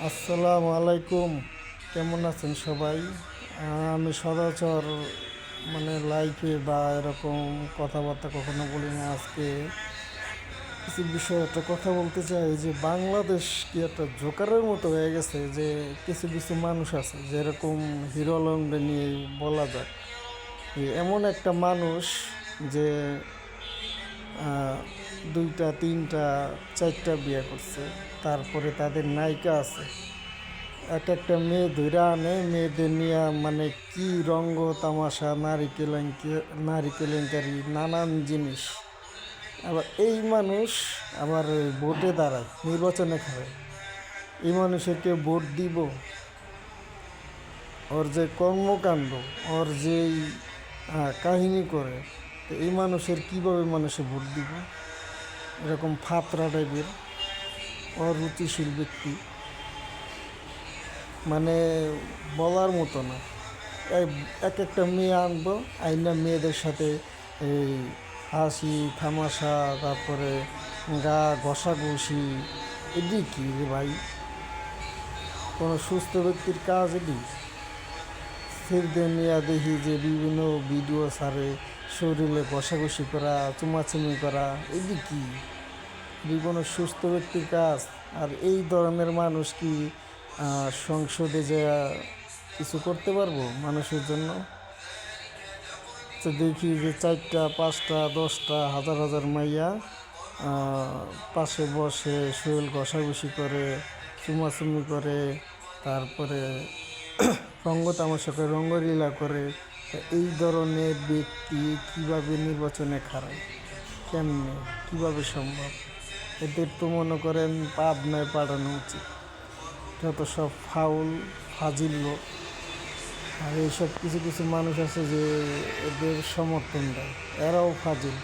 আসসালামু আলাইকুম। কেমন আছেন সবাই? আমি সচরাচর লাইফে বা এরকম কথাবার্তা কখনো বলি না। আজকে কিছু বিষয়ে একটা কথা বলতে চাই যে বাংলাদেশ কি একটা জোকারের মতো হয়ে গেছে, যে কিছু কিছু মানুষ আছে যেরকম হিরো আলমকে নিয়ে বলা যাক যে এমন একটা মানুষ যে আহ, দুইটা তিনটা চারটা বিয়ে করছে, তারপরে তাদের নায়িকা আছে, এক একটা মেয়ে ধইরা আনে, মেয়েদের নিয়ে কি রঙ্গ তামাশা, নারী কেলেঙ্কারি, নানান জিনিস। আবার এই মানুষ আবার ওই ভোটে দাঁড়ায়, নির্বাচনে খায়। এই মানুষের কেউ ভোট দিব? ওর যে কর্মকাণ্ড, ওর যেই কাহিনী করে, তো এই মানুষের কিভাবে মানুষে ভোট দিব? এরকম ফাতরা টাইপের অরুচিশীল ব্যক্তি, মানে বলার মতো না। এক একটা মেয়ে আনবো, আইনা মেয়েদের সাথে এই হাসি তামাশা, তারপরে গা ঘষাঘষি। এটি কি রে ভাই? কোনো সুস্থ ব্যক্তির কাজ এটি? ছেলেদের নিয়ে দেখি যে বিভিন্ন ভিডিও ছাড়ে, শরীরে ঘষাঘষি করা, চুমাচুমি করা। এটি কি? এটি কোনো সুস্থ ব্যক্তির কাজ? আর এই ধরনের মানুষ কি সংসদে যে কিছু করতে পারবো মানুষের জন্য? তো দেখি যে চারটা পাঁচটা দশটা হাজার হাজার মাইয়া পাশে বসে শরীর ঘষাঘষি করে, চুমাচুমি করে, তারপরে রঙ্গ তামাশা করে, রঙ্গলীলা করে। তা এই ধরনের ব্যক্তি কিভাবে নির্বাচনে খাড়ায়? কেমনে, কিভাবে সম্ভব? এদের তো মনে করেন পাবনায় পাঠানো উচিত। যত সব ফাউল ফাজিল লোক। আর এইসব কিছু কিছু মানুষ আছে যে এদের সমর্থন দেয়, এরাও ফাজিল।